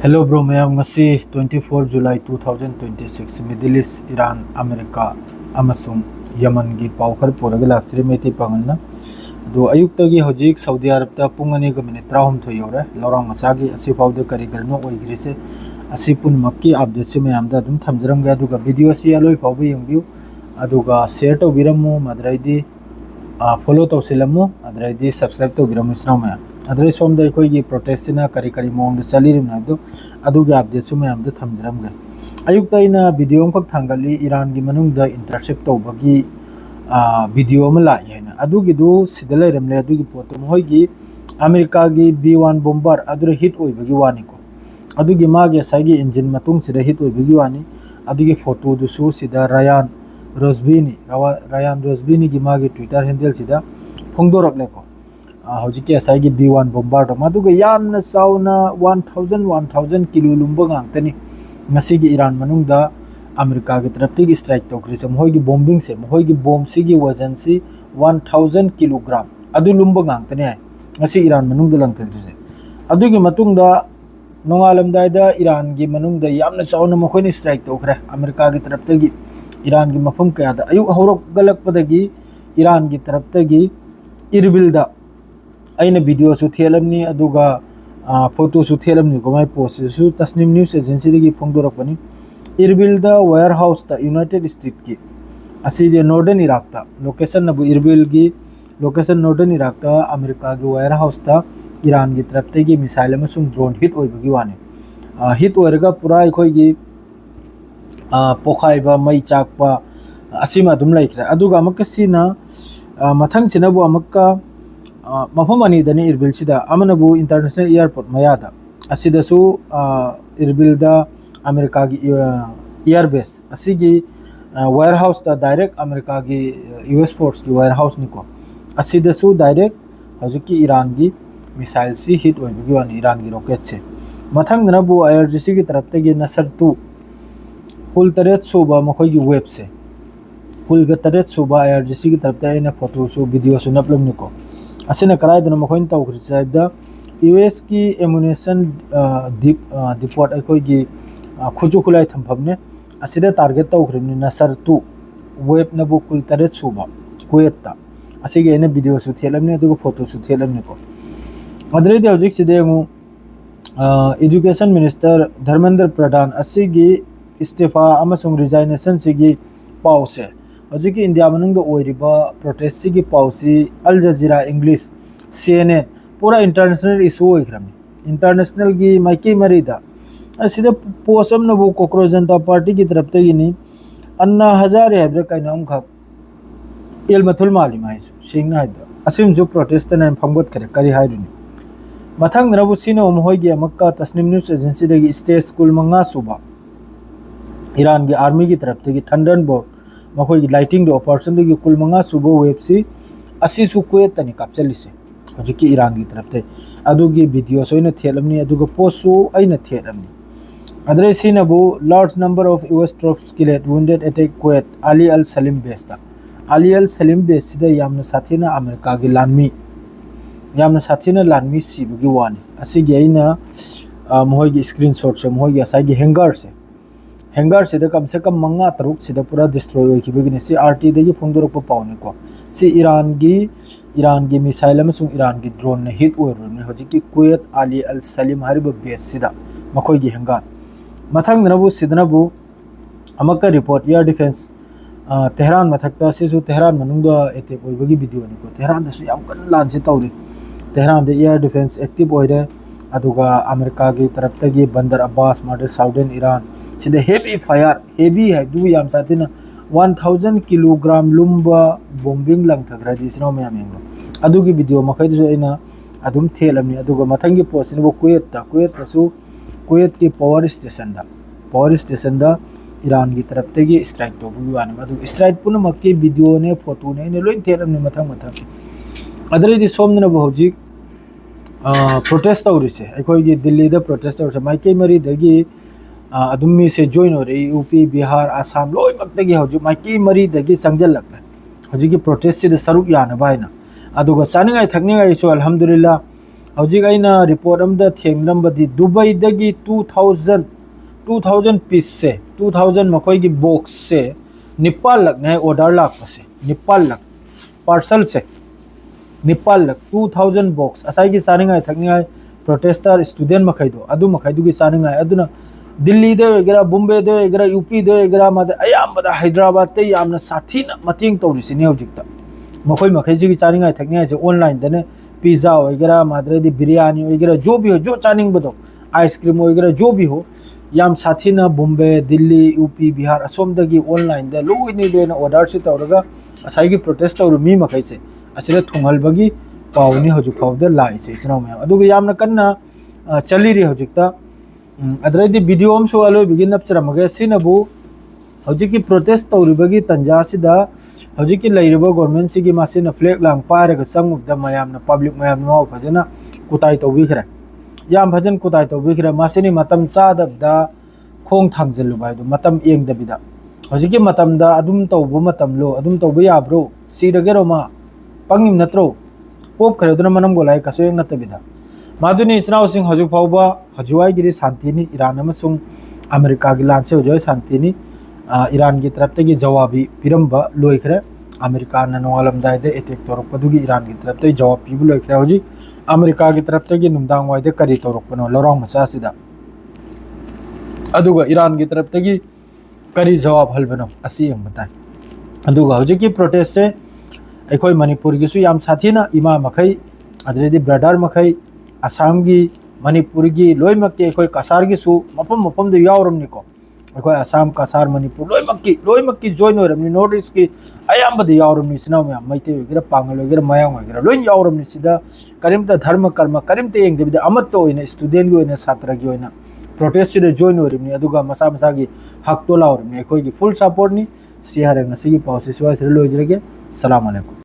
Hello bro mayam ngasi 24 July 2026 Middle East Iran America amasung Yemen gi pawkhar poraga lakchri meti panganna do ayuk tagi hojik Saudi Arab ta pungani ga minute 3 thoi yore lorang masagi asi pawde kari garno oigri se asi pun makki update se mayam da dum thamjaram ga duga video si aloi pawbe yengbiu aduga share to biramu madraidi follow to silamu adraidi subscribe to biramu isnama adre somda ki protest na kari kari mong chalirim na do aduga update su mayam da thamjaram ga ayuk ta ina video khak thangali Iran gi manung da intercept to bagi video ma la yana adugi du sidalai ramle adugi potom hoi gi America gi B1 bomber adure hit oi bagi wani ko adugi mage sagi engine matung sida hit oi bagi wani adugi photo du su sida Ryan Rosbini gi mage Twitter handle sida phongdorak le ko hojik ke sagi B1 bomber do maduga yamna sauna 1000 kilo lumba ngang tani ngasi gi Iran manung da America की तरफ से strike तौर से मोहगी bombing से मोहगी bomb से वजन से 1000 kilogram अदु लुम्ब गांगतने है ngasi Iran manung da langtagri se adu gi matung da nongalam dai da Iran gi manung da yamna chauna mokhoi ni strike tokre America gi taraf tagi Iran gi mafam kaya da ayuk horok galak padagi Iran gi taraf tagi Irbil da aina video su thelamni aduga photo su thelamni ko mai post su Tasnim News Agency gi phongdorak pani Irbil da warehouse ta United States ki asi de northern Iraq ta location na bu Irbil gi location northern Iraq ta America gi warehouse ta Iran gi taraf te gi missile amasung drone hit oi bagi wani hit oirga pura khoi gi pokhai ba mai chak pa asima dum laikra aduga amakasina mathang china bu amakka mafam ani dani Irbil sida amana bu international airport mayada asida su Irbil da America की airbase असीगी warehouse ता direct America की US force की warehouse निको असीदसु direct हजिकी Iran की missile सी hit होइबगी वानी Iran की rocket से मथंग Nabu IRGC की तरफ ते नसर 2 कुल तरेत सुबा मखोई की वेब से कुल ग तरेत सुबा IRGC की तरफ ते ने फोटो सु वीडियो सु नपलम निको असिना कराय दन मखोइन तौखरि साइदा US की एमुनेशन डिपोट अखोई की खुजु खुलाई थमफमने असिदा टारगेट तौखरिमनि नसर 2 वेब नबु कुल तरेत सुबा कुवेता असिगे ने वीडियो सु थेलमने अदुगो फोटो सु थेलमने को मदरेदि हजिक सिदेमु एजुकेशन मिनिस्टर धर्मेंद्र प्रधान असिगी इस्तीफा अमसुंग रिजाइनेशन सिगी पाउसे हजिकी इंडिया मनुंग ओइरिबा प्रोटेस्ट सिगी पाउसी अल जजीरा इंग्लिश CNN पूरा इंटरनेशनल इशू ओइखरमनि इंटरनेशनल की माइकी मरीदा असिदा पोसम नबु कोक्रोच जनता पार्टी की तरफ ते गिनी अन्ना हजारे हैब्रे काइनाम खा एल मथुल माली माइसु सिंगना हाइदा असिम जो प्रोटेस्ट ने फंगबत करे करी हाइरुनी मथंग नबु सिनो मोहोगी मक्का तस्निम न्यूज़ एजेंसी देगी स्टेट स्कूल मंगा सुबा ईरान की आर्मी की तरफ ते थंडरबोल्ट मखोई लाइटिंग दो ऑपरेशन देगी कुल मंगा सुबो वेबसी असि सुकुए तनि कापचलिसे हजिकी ईरान की तरफ ते अदुगी वीडियो सोइना थेलमनी अदुगा पोस्टु आइना थेलमनी अदरे सिनबु large number of US troops killed wounded at Kuwait Ali Al Salem base ता अली अल सलीम बेस सिदा यामना साथीना अमेरिका की लानमी यामना साथीना लानमी सिबगी वानी असिगी आइना मोहगी स्क्रीनशॉट से मोहगी असागी हैंगर से कम से कम मंगा तरुक सिदा पूरा डिस्ट्रॉय होइखिबगिने सी RT देगी फोंदोरक पाउनी को सी ईरान की मिसाइल अमसुंग ईरान की ड्रोन ने हिट ओइरने हजिकी कुवैत अली अल सलीम हरिब बेस सिदा मखोगी हैंगर मथंग नबु सिदनबु अमका रिपोर्ट एयर डिफेंस तेहरान मथक्ता सिसु तेहरान मनुंगा एटेक ओइबगी वीडियो निको तेहरान दसु याम कन लांच तौरी तेहरान दे एयर डिफेंस एक्टिव ओइरे अदुगा अमेरिका की तरफ तगी बंदर अब्बास मर्डर साउदर्न ईरान सिदे हेवी फायर हेवी है दु याम साथिना 1000 किलोग्राम लुम्बा बॉम्बिंग लंगथग्रा दिसनो मयाम यंगलो अदुगी वीडियो मखैदसु आइना अदुम थेलमनी अदुगा मथंगी पोस्ट निबो कुवैत तसु कुवैत की पावर स्टेशन दा ईरान की तरफ ते स्ट्राइक तो बुवाने मदु स्ट्राइक पुन मक्की वीडियो ने फोटो ने लोइन थेरमने मथंग अदरेदि सोमना बहुजिक प्रोटेस्ट तौरिसे अखोई की दिल्ली दा प्रोटेस्ट तौरसे माइके मरी दगी अदुमी से जॉइन हो रही यूपी बिहार आसाम लोई मक्तगी हजु माइके मरी दगी संजल लगले हजु की प्रोटेस्ट से सरुक याना बायना अदुगा चानिंगाय थकनिंगाय सो अल्हम्दुलिल्लाह हौजिक अइना रिपोर्ट अमदा थेंगलंबदी दुबई दगी 2000 पीस से 2000 मखोई की बॉक्स से निपाल लग ने ऑर्डर लाख से निपाल लग पार्सल से निपाल लग 2000 बॉक्स असाई की सानिंगाय थकनिगाय प्रोटेस्टर स्टूडेंट मखैदो अदु मखैदु की सानिंगाय अदुना दिल्ली दे वगैरह बॉम्बे दे वगैरह यूपी दे वगैरह मादे अयामदा हैदराबाद ते यामना साथीना मतिंग तौरिसिने हौजिकता मखोई मखैजी की सानिंगाय थकनिगाय से ऑनलाइन दने पिज्जा वगैरह मादरेदी बिरयानी वगैरह जो भी हो जो चानिंग बदो आइसक्रीम वगैरह जो भी हो याम साथी ना बॉम्बे दिल्ली यूपी बिहार असोम दगी ऑनलाइन दे लोइनी देना ऑर्डर से तौरगा असाई की प्रोटेस्ट तौर मी मखै से असिरे थुंगलबगी पावनी हजु फावदे लाई से इसनाव में अदुग यामना कन्ना चली रे हजुकता अदरेदी वीडियो हम सो अलो बिगिन नपचरमगे सिनबु हजिकी प्रोटेस्ट तौरिबगी तंजा सिदा हजिकी लैरबो गवर्नमेंट सिगी मासिना फ्लैग लांग पारगा संगुबदा मयामना पब्लिक मयाम माव फजना कुताई तौबिखरे याम भजन कुताई तौबिखरे मासिनी मतम सादबदा खोंग थांगजलुबायदो मतम एंगदबिदा हजिकी मतमदा अदुम तौबो मतमलो अदुम तौबो याब्रो सिरगेरो मा पंगिम नत्रो पोप खरेदना मनम गोलाई कसोयंग नतबिदा मादुनी इसराव सिंह हजु फावबा हजुवाई गिरी शांतिनी ईरान अमसुंग अमेरिका की लांचे हजुवाई शांतिनी ईरान की तरफ तक जवाबी पिरंबा लोइखरे अमेरिका ने नोवालमदायदे अटैक तौरपदुगी ईरान की तरफ तक जवाब पीबु लोइखरे हजि अमेरिका की तरफ तक नुमदांग वाइदे करी तौरपनो लौरांग मसासिदा अदुगा ईरान की तरफ तक करी जवाब हलबनो असी यंग बताय अदुगा हजि की प्रोटेस्ट से अखोई मणिपुर की सु याम साथीना इमा मखै अदरेदी ब्रदर मखै असम की मणिपुर की लोइमक के अखोई कसार की सु मफम मफम दे यावरमनिको अखोई असम कसार मणिपुर लोइमक की जॉइन होरमनि नॉर्थ ईस्ट की अयामबद यावरमनि सिनाव में मैते वगैरह पांगल वगैरह मयांग वगैरह लोइन यावरमनि सिदा करिमता धर्म कर्म करिमते एंगदेबिदा अमत तो होइना स्टूडेंट की होइना छात्र की होइना प्रोटेस्ट से जॉइन होरमनि अदुगा मसा मसा की हक तो लावरमनि अखोई की फुल सपोर्ट नि सिहारे ngasi की पाउसे सिवा सिर लोइजरगे सलाम अलैकुम।